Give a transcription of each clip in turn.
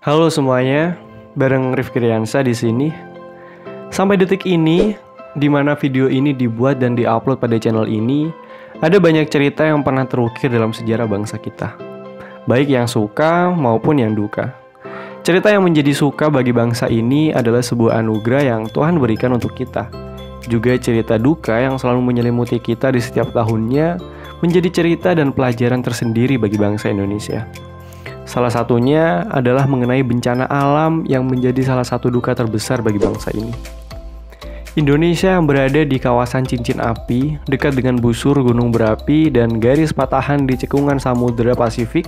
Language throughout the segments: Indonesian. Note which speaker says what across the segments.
Speaker 1: Halo semuanya, bareng Rifki Riansa di sini. Sampai detik ini, di mana video ini dibuat dan diupload pada channel ini, ada banyak cerita yang pernah terukir dalam sejarah bangsa kita, baik yang suka maupun yang duka. Cerita yang menjadi suka bagi bangsa ini adalah sebuah anugerah yang Tuhan berikan untuk kita. Juga cerita duka yang selalu menyelimuti kita di setiap tahunnya menjadi cerita dan pelajaran tersendiri bagi bangsa Indonesia. Salah satunya adalah mengenai bencana alam yang menjadi salah satu duka terbesar bagi bangsa ini. Indonesia yang berada di kawasan cincin api, dekat dengan busur gunung berapi dan garis patahan di cekungan Samudra Pasifik,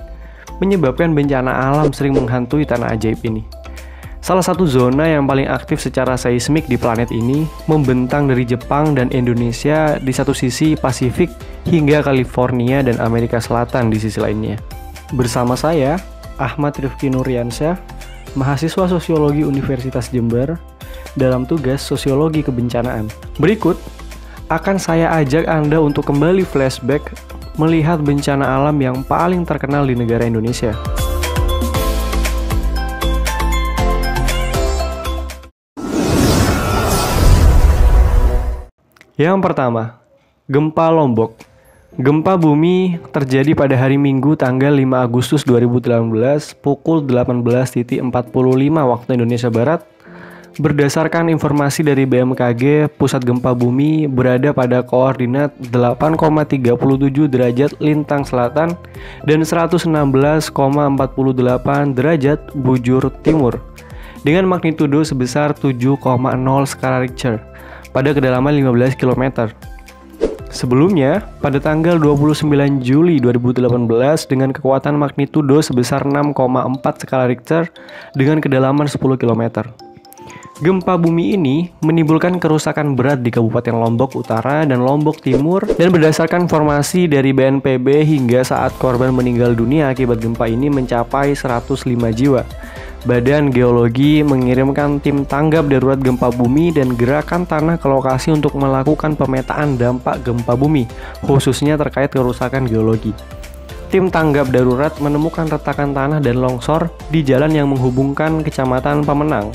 Speaker 1: menyebabkan bencana alam sering menghantui tanah ajaib ini. Salah satu zona yang paling aktif secara seismik di planet ini membentang dari Jepang dan Indonesia di satu sisi Pasifik hingga California dan Amerika Selatan di sisi lainnya. Bersama saya, Ahmad Rifki Nuryansyah, mahasiswa Sosiologi Universitas Jember, dalam tugas Sosiologi Kebencanaan. Berikut, akan saya ajak Anda untuk kembali flashback melihat bencana alam yang paling terkenal di negara Indonesia. Yang pertama, Gempa Lombok. Gempa bumi terjadi pada hari Minggu tanggal 5 Agustus 2018 pukul 18.45 waktu Indonesia Barat. Berdasarkan informasi dari BMKG, pusat gempa bumi berada pada koordinat 8,37 derajat lintang selatan dan 116,48 derajat bujur timur dengan magnitudo sebesar 7,0 skala Richter pada kedalaman 15 km. Sebelumnya, pada tanggal 29 Juli 2018 dengan kekuatan magnitudo sebesar 6,4 skala Richter dengan kedalaman 10 km. Gempa bumi ini menimbulkan kerusakan berat di Kabupaten Lombok Utara dan Lombok Timur, dan berdasarkan informasi dari BNPB hingga saat korban meninggal dunia akibat gempa ini mencapai 105 jiwa. Badan Geologi mengirimkan tim tanggap darurat gempa bumi dan gerakan tanah ke lokasi untuk melakukan pemetaan dampak gempa bumi, khususnya terkait kerusakan geologi. Tim tanggap darurat menemukan retakan tanah dan longsor di jalan yang menghubungkan Kecamatan Pemenang,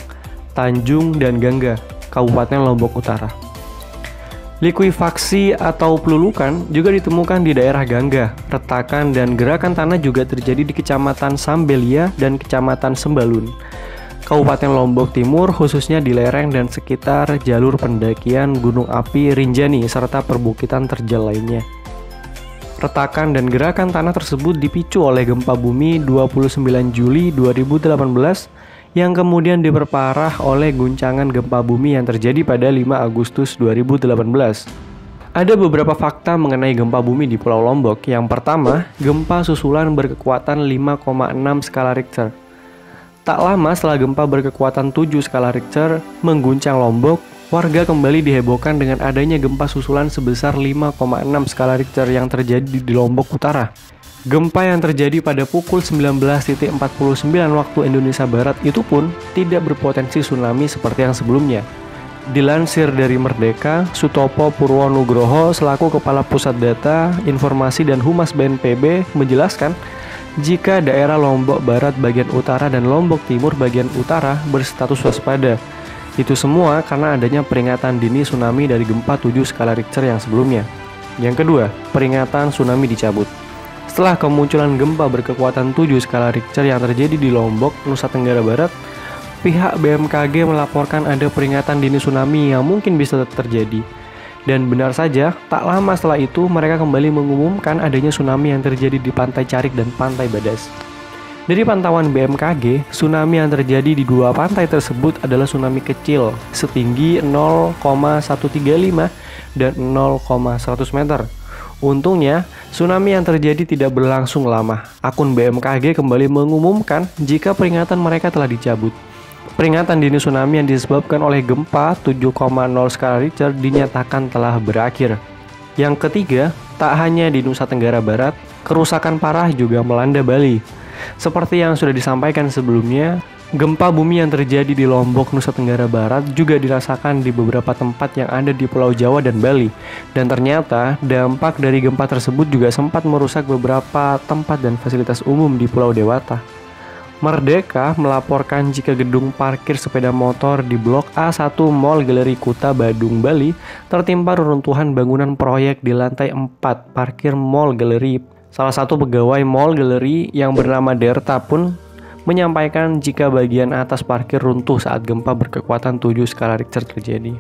Speaker 1: Tanjung, dan Gangga, Kabupaten Lombok Utara. Likuifaksi atau pelulukan juga ditemukan di daerah Gangga. Retakan dan gerakan tanah juga terjadi di Kecamatan Sambelia dan Kecamatan Sembalun, Kabupaten Lombok Timur, khususnya di lereng dan sekitar jalur pendakian Gunung Api Rinjani serta perbukitan terjal lainnya. Retakan dan gerakan tanah tersebut dipicu oleh gempa bumi 29 Juli 2018 yang kemudian diperparah oleh guncangan gempa bumi yang terjadi pada 5 Agustus 2018. Ada beberapa fakta mengenai gempa bumi di Pulau Lombok. Yang pertama, gempa susulan berkekuatan 5,6 skala Richter. Tak lama setelah gempa berkekuatan 7 skala Richter mengguncang Lombok, warga kembali dihebohkan dengan adanya gempa susulan sebesar 5,6 skala Richter yang terjadi di Lombok Utara. Gempa yang terjadi pada pukul 19.49 waktu Indonesia Barat itu pun tidak berpotensi tsunami seperti yang sebelumnya. Dilansir dari Merdeka, Sutopo Purwonugroho selaku Kepala Pusat Data, Informasi dan Humas BNPB menjelaskan jika daerah Lombok Barat bagian utara dan Lombok Timur bagian utara berstatus waspada. Itu semua karena adanya peringatan dini tsunami dari gempa 7 skala Richter yang sebelumnya. Yang kedua, peringatan tsunami dicabut. Setelah kemunculan gempa berkekuatan 7 skala Richter yang terjadi di Lombok, Nusa Tenggara Barat, pihak BMKG melaporkan ada peringatan dini tsunami yang mungkin bisa terjadi. Dan benar saja, tak lama setelah itu mereka kembali mengumumkan adanya tsunami yang terjadi di Pantai Carik dan Pantai Badas. Dari pantauan BMKG, tsunami yang terjadi di dua pantai tersebut adalah tsunami kecil setinggi 0,135 dan 0,100 meter. Untungnya, tsunami yang terjadi tidak berlangsung lama. Akun BMKG kembali mengumumkan jika peringatan mereka telah dicabut. Peringatan dini tsunami yang disebabkan oleh gempa 7,0 skala Richter dinyatakan telah berakhir. Yang ketiga, tak hanya di Nusa Tenggara Barat, kerusakan parah juga melanda Bali. Seperti yang sudah disampaikan sebelumnya, gempa bumi yang terjadi di Lombok, Nusa Tenggara Barat juga dirasakan di beberapa tempat yang ada di Pulau Jawa dan Bali. Dan ternyata dampak dari gempa tersebut juga sempat merusak beberapa tempat dan fasilitas umum di Pulau Dewata. Merdeka melaporkan jika gedung parkir sepeda motor di Blok A1 Mall Galeri Kuta Badung, Bali tertimpa reruntuhan bangunan proyek di lantai 4 parkir Mall Galeri. Salah satu pegawai Mall Galeri yang bernama Derta pun menyampaikan jika bagian atas parkir runtuh saat gempa berkekuatan 7 skala Richter terjadi.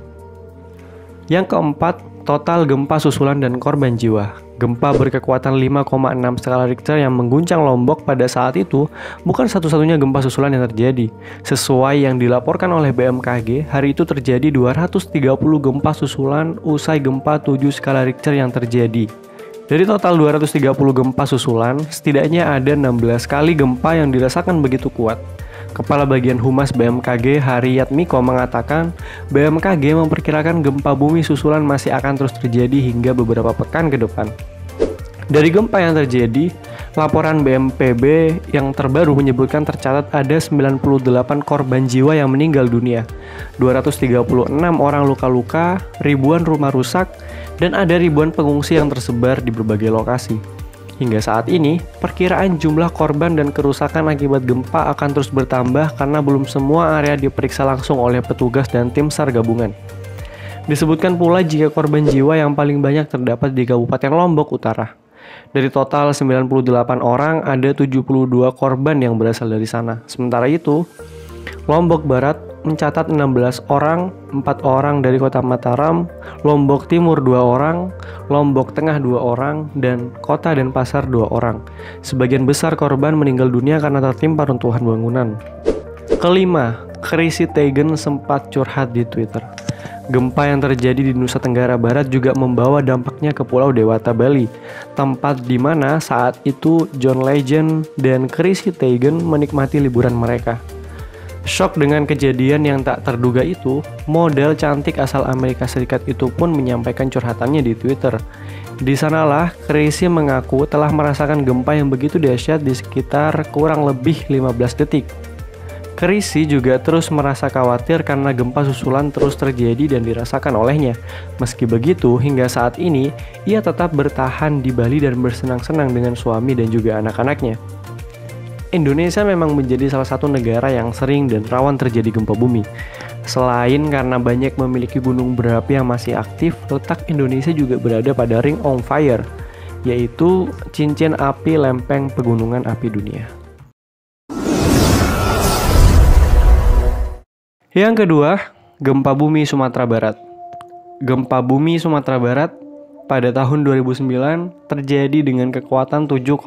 Speaker 1: Yang keempat, total gempa susulan dan korban jiwa. Gempa berkekuatan 5,6 skala Richter yang mengguncang Lombok pada saat itu bukan satu-satunya gempa susulan yang terjadi. Sesuai yang dilaporkan oleh BMKG, hari itu terjadi 230 gempa susulan usai gempa 7 skala Richter yang terjadi. Dari total 230 gempa susulan, setidaknya ada 16 kali gempa yang dirasakan begitu kuat. Kepala Bagian Humas BMKG Haryatmiko mengatakan BMKG memperkirakan gempa bumi susulan masih akan terus terjadi hingga beberapa pekan ke depan. Dari gempa yang terjadi, laporan BNPB yang terbaru menyebutkan tercatat ada 98 korban jiwa yang meninggal dunia, 236 orang luka-luka, ribuan rumah rusak, dan ada ribuan pengungsi yang tersebar di berbagai lokasi. Hingga saat ini, perkiraan jumlah korban dan kerusakan akibat gempa akan terus bertambah karena belum semua area diperiksa langsung oleh petugas dan tim SAR gabungan. Disebutkan pula jika korban jiwa yang paling banyak terdapat di Kabupaten Lombok Utara. Dari total 98 orang, ada 72 korban yang berasal dari sana. Sementara itu, Lombok Barat mencatat 16 orang, 4 orang dari Kota Mataram, Lombok Timur 2 orang, Lombok Tengah 2 orang, dan Kota Denpasar 2 orang. Sebagian besar korban meninggal dunia karena tertimpa runtuhan bangunan. Kelima, Chrissy Teigen sempat curhat di Twitter. Gempa yang terjadi di Nusa Tenggara Barat juga membawa dampaknya ke Pulau Dewata, Bali, tempat di mana saat itu John Legend dan Chrissy Teigen menikmati liburan mereka. Shock dengan kejadian yang tak terduga itu, model cantik asal Amerika Serikat itu pun menyampaikan curhatannya di Twitter. Di sanalah, Chrissy mengaku telah merasakan gempa yang begitu dahsyat di sekitar kurang lebih 15 detik. Chrissy juga terus merasa khawatir karena gempa susulan terus terjadi dan dirasakan olehnya. Meski begitu, hingga saat ini, ia tetap bertahan di Bali dan bersenang-senang dengan suami dan juga anak-anaknya. Indonesia memang menjadi salah satu negara yang sering dan rawan terjadi gempa bumi. Selain karena banyak memiliki gunung berapi yang masih aktif, letak Indonesia juga berada pada Ring of Fire, yaitu cincin api lempeng pegunungan api dunia. Yang kedua, gempa bumi Sumatera Barat. Gempa bumi Sumatera Barat pada tahun 2009 terjadi dengan kekuatan 7,6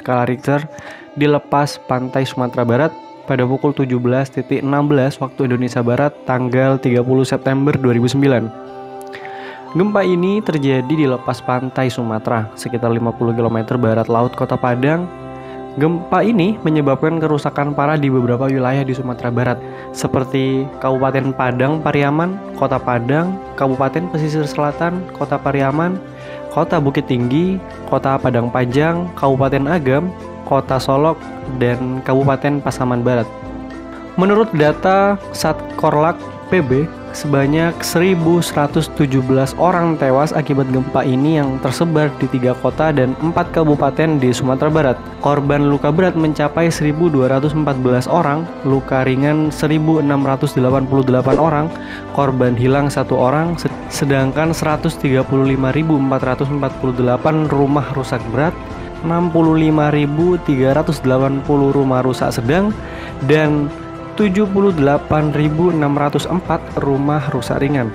Speaker 1: skala Richter di lepas pantai Sumatera Barat pada pukul 17.16 waktu Indonesia Barat tanggal 30 September 2009. Gempa ini terjadi di lepas pantai Sumatera, sekitar 50 km barat laut Kota Padang. Gempa ini menyebabkan kerusakan parah di beberapa wilayah di Sumatera Barat, seperti Kabupaten Padang Pariaman, Kota Padang, Kabupaten Pesisir Selatan, Kota Pariaman, Kota Bukit Tinggi, Kota Padang Panjang, Kabupaten Agam, Kota Solok, dan Kabupaten Pasaman Barat. Menurut data Satkorlak PB, sebanyak 1.117 orang tewas akibat gempa ini yang tersebar di 3 kota dan 4 kabupaten di Sumatera Barat. Korban luka berat mencapai 1.214 orang, luka ringan 1.688 orang, korban hilang 1 orang, sedangkan 135.448 rumah rusak berat, 65.380 rumah rusak sedang, dan 78.604 rumah rusak ringan.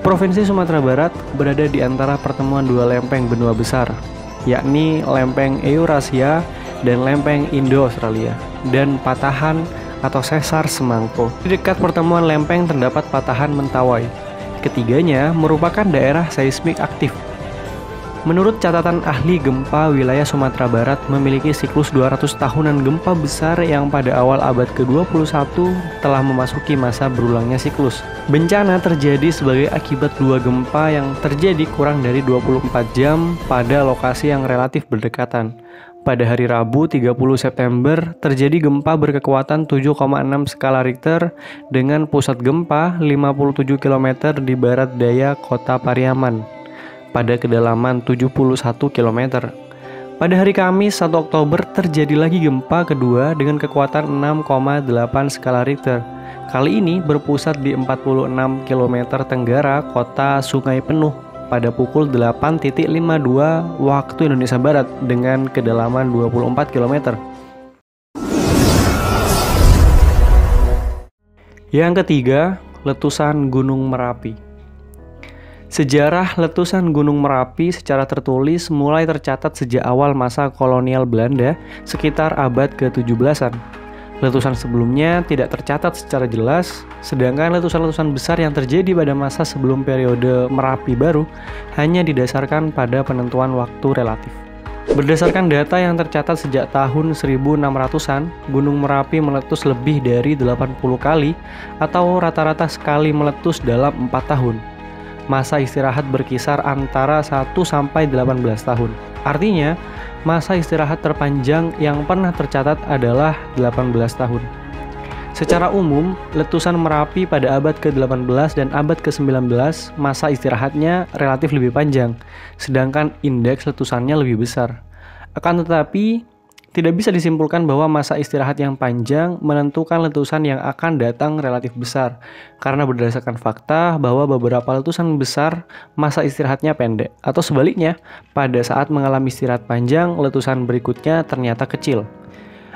Speaker 1: Provinsi Sumatera Barat berada di antara pertemuan 2 lempeng benua besar, yakni lempeng Eurasia dan lempeng Indo-Australia, dan patahan atau sesar Semangko. Di dekat pertemuan lempeng terdapat patahan Mentawai. Ketiganya merupakan daerah seismik aktif. Menurut catatan ahli gempa, wilayah Sumatera Barat memiliki siklus 200 tahunan gempa besar yang pada awal abad ke-21 telah memasuki masa berulangnya siklus. Bencana terjadi sebagai akibat 2 gempa yang terjadi kurang dari 24 jam pada lokasi yang relatif berdekatan. Pada hari Rabu 30 September, terjadi gempa berkekuatan 7,6 skala Richter dengan pusat gempa 57 km di barat daya Kota Pariaman pada kedalaman 71 km. Pada hari Kamis 1 Oktober terjadi lagi gempa kedua dengan kekuatan 6,8 skala Richter. Kali ini berpusat di 46 km tenggara kota Sungai Penuh pada pukul 8.52 waktu Indonesia Barat dengan kedalaman 24 km. Yang ketiga, letusan Gunung Merapi. Sejarah letusan Gunung Merapi secara tertulis mulai tercatat sejak awal masa kolonial Belanda sekitar abad ke-17-an. Letusan sebelumnya tidak tercatat secara jelas, sedangkan letusan-letusan besar yang terjadi pada masa sebelum periode Merapi baru hanya didasarkan pada penentuan waktu relatif. Berdasarkan data yang tercatat sejak tahun 1600-an, Gunung Merapi meletus lebih dari 80 kali atau rata-rata sekali meletus dalam 4 tahun. Masa istirahat berkisar antara 1 sampai 18 tahun. Artinya, masa istirahat terpanjang yang pernah tercatat adalah 18 tahun. Secara umum, letusan Merapi pada abad ke-18 dan abad ke-19 masa istirahatnya relatif lebih panjang, sedangkan indeks letusannya lebih besar. Akan tetapi, tidak bisa disimpulkan bahwa masa istirahat yang panjang menentukan letusan yang akan datang relatif besar, karena berdasarkan fakta bahwa beberapa letusan besar masa istirahatnya pendek, atau sebaliknya, pada saat mengalami istirahat panjang, letusan berikutnya ternyata kecil.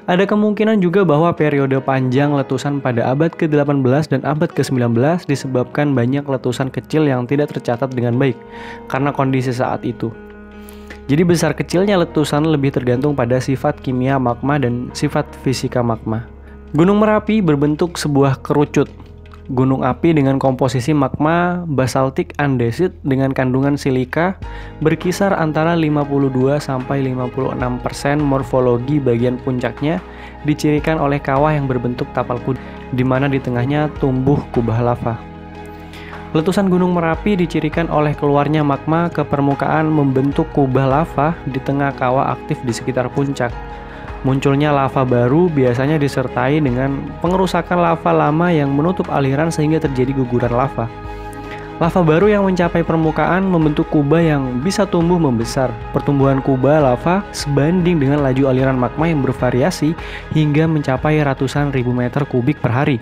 Speaker 1: Ada kemungkinan juga bahwa periode panjang letusan pada abad ke-18 dan abad ke-19 disebabkan banyak letusan kecil yang tidak tercatat dengan baik, karena kondisi saat itu. Jadi besar kecilnya letusan lebih tergantung pada sifat kimia magma dan sifat fisika magma. Gunung Merapi berbentuk sebuah kerucut. Gunung api dengan komposisi magma basaltik andesit dengan kandungan silika berkisar antara 52-56% morfologi bagian puncaknya dicirikan oleh kawah yang berbentuk tapal kuda, di mana di tengahnya tumbuh kubah lava. Letusan Gunung Merapi dicirikan oleh keluarnya magma ke permukaan membentuk kubah lava di tengah kawah aktif di sekitar puncak. Munculnya lava baru biasanya disertai dengan pengerusakan lava lama yang menutup aliran sehingga terjadi guguran lava. Lava baru yang mencapai permukaan membentuk kubah yang bisa tumbuh membesar. Pertumbuhan kubah lava sebanding dengan laju aliran magma yang bervariasi hingga mencapai ratusan ribu meter kubik per hari.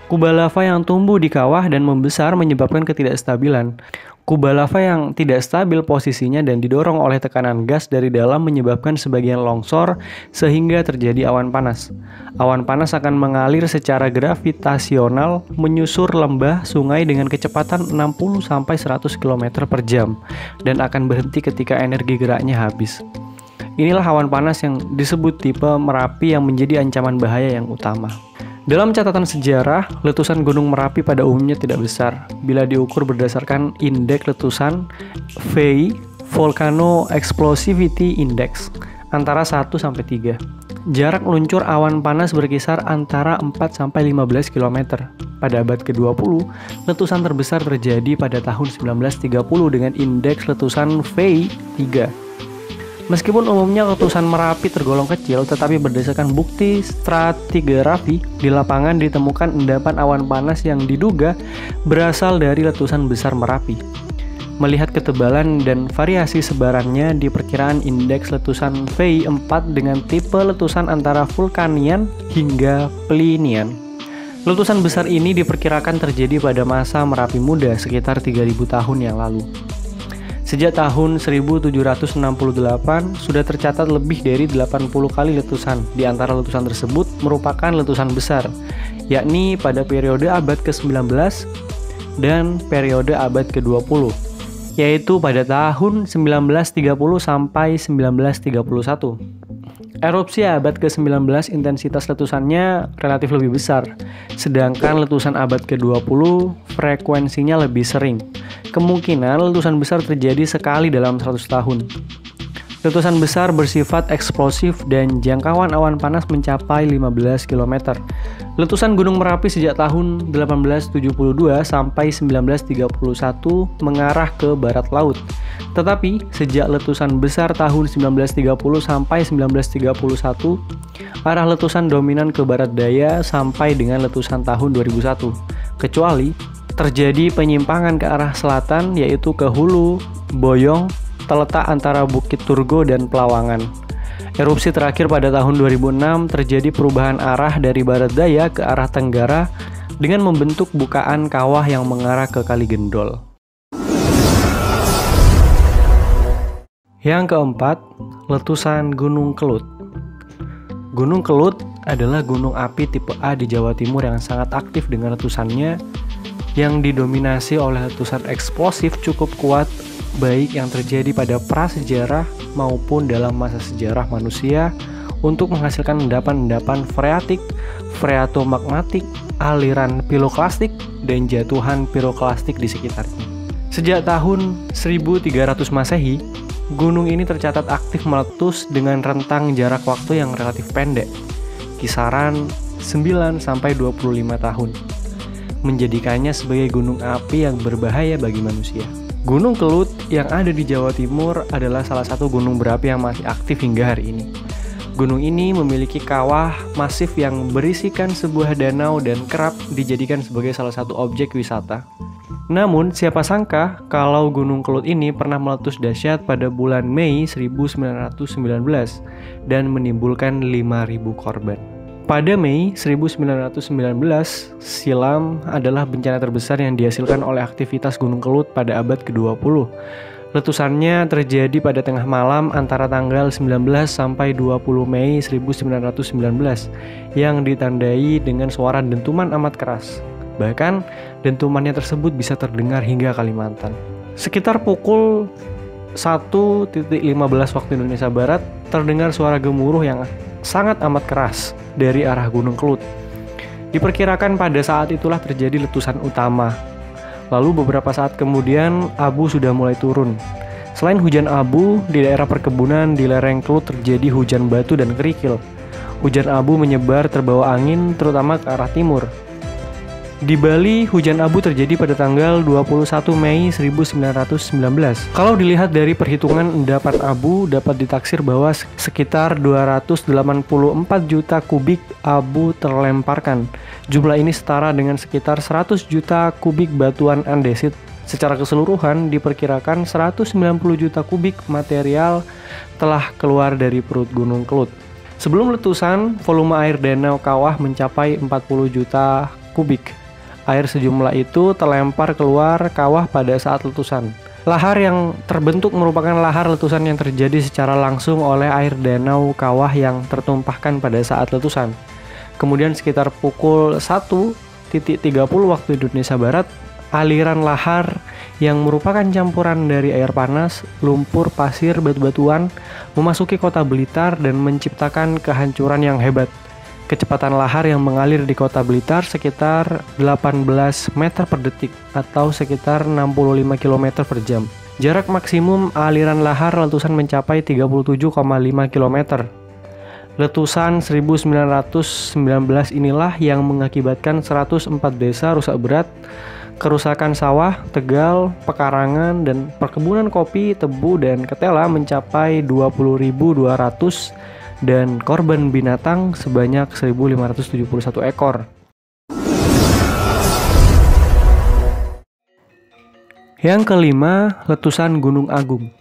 Speaker 1: Kubah lava yang tumbuh di kawah dan membesar menyebabkan ketidakstabilan. Kubah lava yang tidak stabil posisinya dan didorong oleh tekanan gas dari dalam menyebabkan sebagian longsor sehingga terjadi awan panas. Awan panas akan mengalir secara gravitasional menyusur lembah sungai dengan kecepatan 60-100 km per jam dan akan berhenti ketika energi geraknya habis. Inilah awan panas yang disebut tipe Merapi yang menjadi ancaman bahaya yang utama. Dalam catatan sejarah, letusan Gunung Merapi pada umumnya tidak besar bila diukur berdasarkan indeks letusan VEI (Volcano Explosivity Index) antara 1 sampai 3. Jarak luncur awan panas berkisar antara 4 sampai 15 km. Pada abad ke-20, letusan terbesar terjadi pada tahun 1930 dengan indeks letusan VEI 3. Meskipun umumnya letusan Merapi tergolong kecil, tetapi berdasarkan bukti stratigrafi di lapangan ditemukan endapan awan panas yang diduga berasal dari letusan besar Merapi. Melihat ketebalan dan variasi sebarannya, diperkirakan indeks letusan VEI 4 dengan tipe letusan antara vulkanian hingga plinian. Letusan besar ini diperkirakan terjadi pada masa Merapi muda sekitar 3000 tahun yang lalu. Sejak tahun 1768 sudah tercatat lebih dari 80 kali letusan. Di antara letusan tersebut merupakan letusan besar, yakni pada periode abad ke-19 dan periode abad ke-20, yaitu pada tahun 1930 sampai 1931. Erupsi abad ke-19 intensitas letusannya relatif lebih besar, sedangkan letusan abad ke-20 frekuensinya lebih sering. Kemungkinan letusan besar terjadi sekali dalam 100 tahun. Letusan besar bersifat eksplosif dan jangkauan awan panas mencapai 15 km. Letusan Gunung Merapi sejak tahun 1872 sampai 1931 mengarah ke barat laut. Tetapi sejak letusan besar tahun 1930 sampai 1931, arah letusan dominan ke barat daya sampai dengan letusan tahun 2001. Kecuali terjadi penyimpangan ke arah selatan yaitu ke Hulu, Boyong, terletak antara Bukit Turgo dan Pelawangan. Erupsi terakhir pada tahun 2006 terjadi perubahan arah dari barat daya ke arah tenggara dengan membentuk bukaan kawah yang mengarah ke Kali Gendol. Yang keempat, letusan Gunung Kelut. Gunung Kelut adalah gunung api tipe A di Jawa Timur yang sangat aktif dengan letusannya yang didominasi oleh letusan eksplosif cukup kuat baik yang terjadi pada prasejarah maupun dalam masa sejarah manusia untuk menghasilkan endapan-endapan freatik, freatomagmatik, aliran piroklastik, dan jatuhan piroklastik di sekitarnya. Sejak tahun 1300 Masehi, gunung ini tercatat aktif meletus dengan rentang jarak waktu yang relatif pendek, kisaran 9-25 tahun, menjadikannya sebagai gunung api yang berbahaya bagi manusia. Gunung Kelut yang ada di Jawa Timur adalah salah satu gunung berapi yang masih aktif hingga hari ini. Gunung ini memiliki kawah masif yang berisikan sebuah danau dan kerap dijadikan sebagai salah satu objek wisata. Namun, siapa sangka kalau Gunung Kelut ini pernah meletus dahsyat pada bulan Mei 1919 dan menimbulkan 5.000 korban. Pada Mei 1919 silam adalah bencana terbesar yang dihasilkan oleh aktivitas Gunung Kelut pada abad ke-20. Letusannya terjadi pada tengah malam antara tanggal 19 sampai 20 Mei 1919 yang ditandai dengan suara dentuman amat keras. Bahkan, dentumannya tersebut bisa terdengar hingga Kalimantan. Sekitar pukul 1.15 waktu Indonesia Barat, terdengar suara gemuruh yang sangat amat keras dari arah Gunung Kelut. Diperkirakan pada saat itulah terjadi letusan utama. Lalu beberapa saat kemudian, abu sudah mulai turun. Selain hujan abu, di daerah perkebunan di lereng Kelut terjadi hujan batu dan kerikil. Hujan abu menyebar terbawa angin terutama ke arah timur. Di Bali, hujan abu terjadi pada tanggal 21 Mei 1919. Kalau dilihat dari perhitungan endapan abu, dapat ditaksir bahwa sekitar 284 juta kubik abu terlemparkan. Jumlah ini setara dengan sekitar 100 juta kubik batuan andesit. Secara keseluruhan, diperkirakan 190 juta kubik material telah keluar dari perut Gunung Kelut. Sebelum letusan, volume air danau kawah mencapai 40 juta kubik. Air sejumlah itu terlempar keluar kawah pada saat letusan. Lahar yang terbentuk merupakan lahar letusan yang terjadi secara langsung oleh air danau kawah yang tertumpahkan pada saat letusan. Kemudian sekitar pukul 1.30 waktu Indonesia Barat, aliran lahar yang merupakan campuran dari air panas, lumpur, pasir, batu-batuan memasuki kota Blitar dan menciptakan kehancuran yang hebat. Kecepatan lahar yang mengalir di kota Blitar sekitar 18 meter per detik atau sekitar 65 km per jam. Jarak maksimum aliran lahar letusan mencapai 37,5 km. Letusan 1919 inilah yang mengakibatkan 104 desa rusak berat, kerusakan sawah, tegal, pekarangan, dan perkebunan kopi, tebu, dan ketela mencapai 20.200 dan korban binatang sebanyak 1.571 ekor. Yang kelima, letusan Gunung Agung.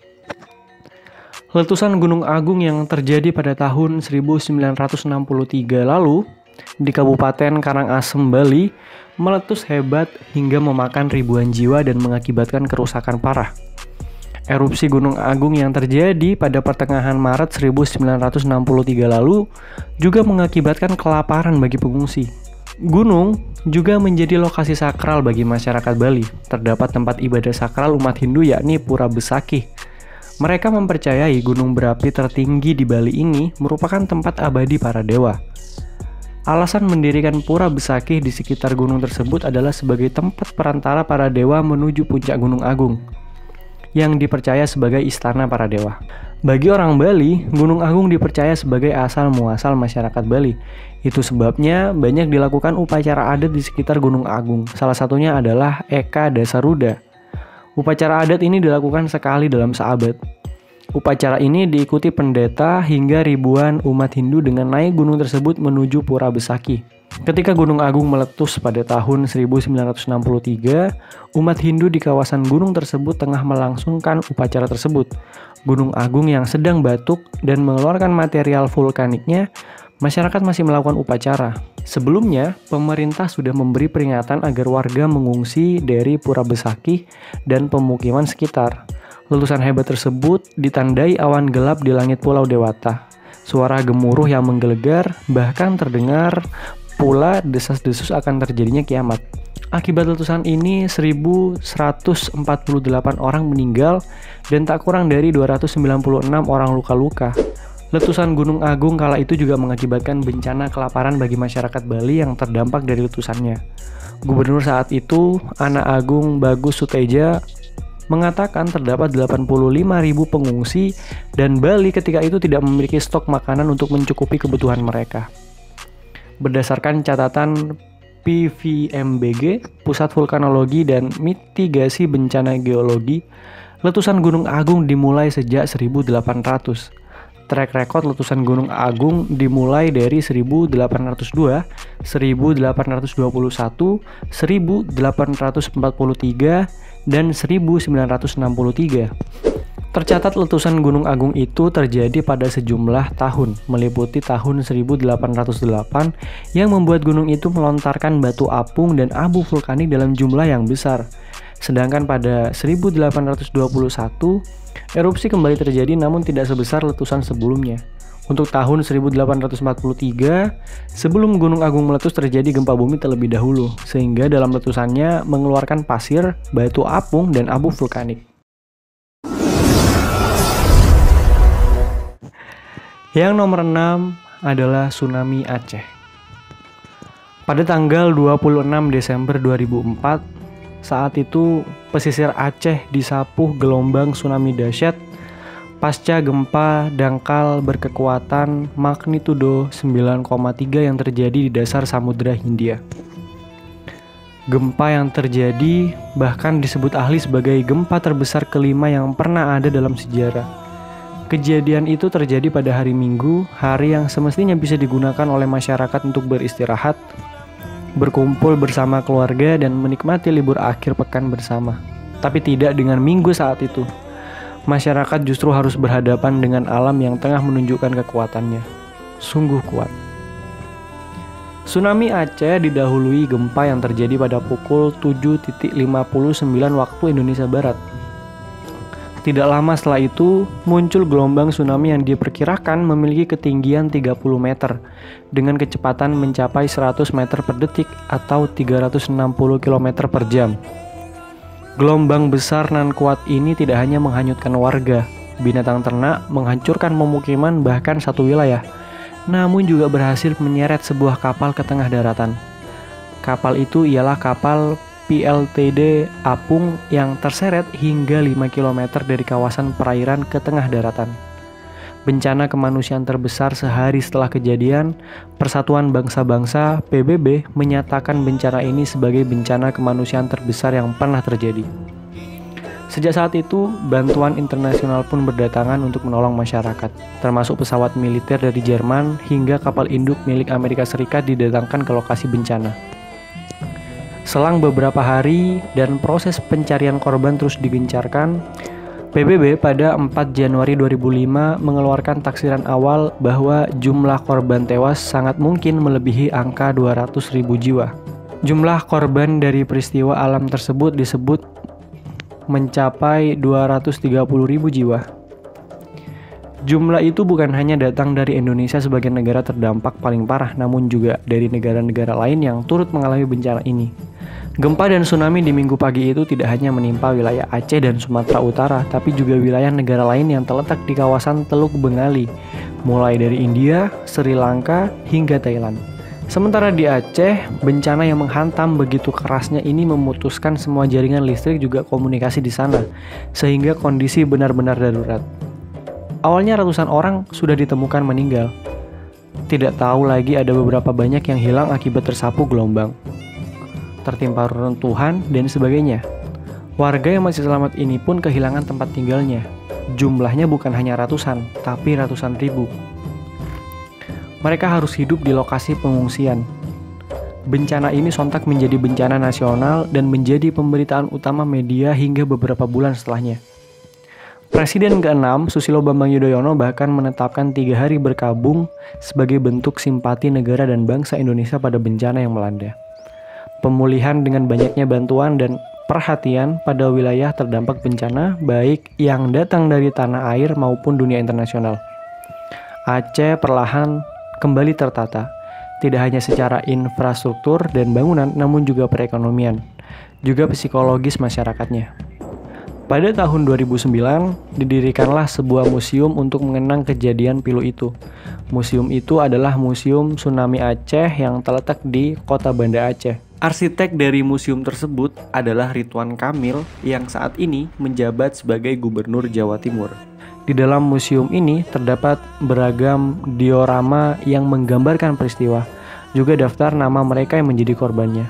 Speaker 1: Letusan Gunung Agung yang terjadi pada tahun 1963 lalu di Kabupaten Karangasem, Bali, meletus hebat hingga memakan ribuan jiwa dan mengakibatkan kerusakan parah. Erupsi Gunung Agung yang terjadi pada pertengahan Maret 1963 lalu juga mengakibatkan kelaparan bagi pengungsi. Gunung juga menjadi lokasi sakral bagi masyarakat Bali. Terdapat tempat ibadah sakral umat Hindu yakni Pura Besakih. Mereka mempercayai gunung berapi tertinggi di Bali ini merupakan tempat abadi para dewa. Alasan mendirikan Pura Besakih di sekitar gunung tersebut adalah sebagai tempat perantara para dewa menuju puncak Gunung Agung, yang dipercaya sebagai istana para dewa. Bagi orang Bali, Gunung Agung dipercaya sebagai asal-muasal masyarakat Bali. Itu sebabnya banyak dilakukan upacara adat di sekitar Gunung Agung. Salah satunya adalah Eka Dasaruda. Upacara adat ini dilakukan sekali dalam seabad. Upacara ini diikuti pendeta hingga ribuan umat Hindu dengan naik gunung tersebut menuju Pura Besaki. Ketika Gunung Agung meletus pada tahun 1963, umat Hindu di kawasan gunung tersebut tengah melangsungkan upacara tersebut. Gunung Agung yang sedang batuk dan mengeluarkan material vulkaniknya, masyarakat masih melakukan upacara. Sebelumnya, pemerintah sudah memberi peringatan agar warga mengungsi dari Pura Besaki dan pemukiman sekitar. Letusan hebat tersebut ditandai awan gelap di langit Pulau Dewata. Suara gemuruh yang menggelegar, bahkan terdengar pula desas-desus akan terjadinya kiamat. Akibat letusan ini, 1.148 orang meninggal dan tak kurang dari 296 orang luka-luka. Letusan Gunung Agung kala itu juga mengakibatkan bencana kelaparan bagi masyarakat Bali yang terdampak dari letusannya. Gubernur saat itu, Anak Agung Bagus Suteja, mengatakan terdapat 85.000 pengungsi dan Bali ketika itu tidak memiliki stok makanan untuk mencukupi kebutuhan mereka. Berdasarkan catatan PVMBG, Pusat Vulkanologi dan Mitigasi Bencana Geologi, letusan Gunung Agung dimulai sejak 1800. Track record letusan Gunung Agung dimulai dari 1802, 1821, 1843, dan 1963. Tercatat letusan Gunung Agung itu terjadi pada sejumlah tahun, meliputi tahun 1808 yang membuat gunung itu melontarkan batu apung dan abu vulkanik dalam jumlah yang besar. Sedangkan pada 1821, erupsi kembali terjadi namun tidak sebesar letusan sebelumnya. Untuk tahun 1843, sebelum Gunung Agung meletus terjadi gempa bumi terlebih dahulu, sehingga dalam letusannya mengeluarkan pasir, batu apung, dan abu vulkanik. Yang nomor 6 adalah tsunami Aceh. Pada tanggal 26 Desember 2004, saat itu pesisir Aceh disapuh gelombang tsunami dahsyat pasca gempa dangkal berkekuatan magnitudo 9,3 yang terjadi di dasar Samudra Hindia. Gempa yang terjadi bahkan disebut ahli sebagai gempa terbesar kelima yang pernah ada dalam sejarah. Kejadian itu terjadi pada hari Minggu, hari yang semestinya bisa digunakan oleh masyarakat untuk beristirahat, berkumpul bersama keluarga, dan menikmati libur akhir pekan bersama. Tapi tidak dengan Minggu saat itu. Masyarakat justru harus berhadapan dengan alam yang tengah menunjukkan kekuatannya. Sungguh kuat. Tsunami Aceh didahului gempa yang terjadi pada pukul 7.59 waktu Indonesia Barat. Tidak lama setelah itu, muncul gelombang tsunami yang diperkirakan memiliki ketinggian 30 meter dengan kecepatan mencapai 100 meter per detik atau 360 km per jam. Gelombang besar nan kuat ini tidak hanya menghanyutkan warga, binatang ternak, menghancurkan pemukiman bahkan satu wilayah, namun juga berhasil menyeret sebuah kapal ke tengah daratan. Kapal itu ialah kapal PLTD Apung yang terseret hingga 5 km dari kawasan perairan ke tengah daratan. Bencana kemanusiaan terbesar sehari setelah kejadian, Persatuan Bangsa-Bangsa PBB menyatakan bencana ini sebagai bencana kemanusiaan terbesar yang pernah terjadi. Sejak saat itu, bantuan internasional pun berdatangan untuk menolong masyarakat, termasuk pesawat militer dari Jerman hingga kapal induk milik Amerika Serikat didatangkan ke lokasi bencana. Selang beberapa hari dan proses pencarian korban terus digencarkan, PBB pada 4 Januari 2005 mengeluarkan taksiran awal bahwa jumlah korban tewas sangat mungkin melebihi angka 200.000 jiwa. Jumlah korban dari peristiwa alam tersebut disebut mencapai 230.000 jiwa. Jumlah itu bukan hanya datang dari Indonesia sebagai negara terdampak paling parah, namun juga dari negara-negara lain yang turut mengalami bencana ini. Gempa dan tsunami di minggu pagi itu tidak hanya menimpa wilayah Aceh dan Sumatera Utara, tapi juga wilayah negara lain yang terletak di kawasan Teluk Bengali, mulai dari India, Sri Lanka, hingga Thailand. Sementara di Aceh, bencana yang menghantam begitu kerasnya ini memutuskan semua jaringan listrik juga komunikasi di sana, sehingga kondisi benar-benar darurat. Awalnya ratusan orang sudah ditemukan meninggal. Tidak tahu lagi ada beberapa banyak yang hilang akibat tersapu gelombang, tertimpa reruntuhan, dan sebagainya. Warga yang masih selamat ini pun kehilangan tempat tinggalnya. Jumlahnya bukan hanya ratusan, tapi ratusan ribu. Mereka harus hidup di lokasi pengungsian. Bencana ini sontak menjadi bencana nasional dan menjadi pemberitaan utama media hingga beberapa bulan setelahnya. Presiden ke-6 Susilo Bambang Yudhoyono bahkan menetapkan 3 hari berkabung sebagai bentuk simpati negara dan bangsa Indonesia pada bencana yang melanda. Pemulihan dengan banyaknya bantuan dan perhatian pada wilayah terdampak bencana baik yang datang dari tanah air maupun dunia internasional. Aceh perlahan kembali tertata, tidak hanya secara infrastruktur dan bangunan namun juga perekonomian, juga psikologis masyarakatnya. Pada tahun 2009, didirikanlah sebuah museum untuk mengenang kejadian pilu itu. Museum itu adalah Museum Tsunami Aceh yang terletak di Kota Banda Aceh. Arsitek dari museum tersebut adalah Ridwan Kamil yang saat ini menjabat sebagai Gubernur Jawa Timur. Di dalam museum ini terdapat beragam diorama yang menggambarkan peristiwa, juga daftar nama mereka yang menjadi korbannya.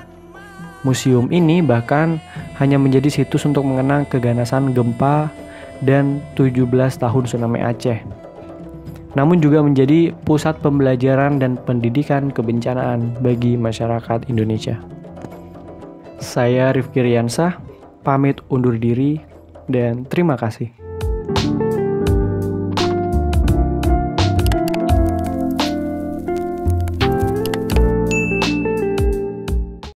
Speaker 1: Museum ini bahkan hanya menjadi situs untuk mengenang keganasan gempa dan 17 tahun tsunami Aceh. Namun juga menjadi pusat pembelajaran dan pendidikan kebencanaan bagi masyarakat Indonesia. Saya Rifki Riansah, pamit undur diri dan terima kasih.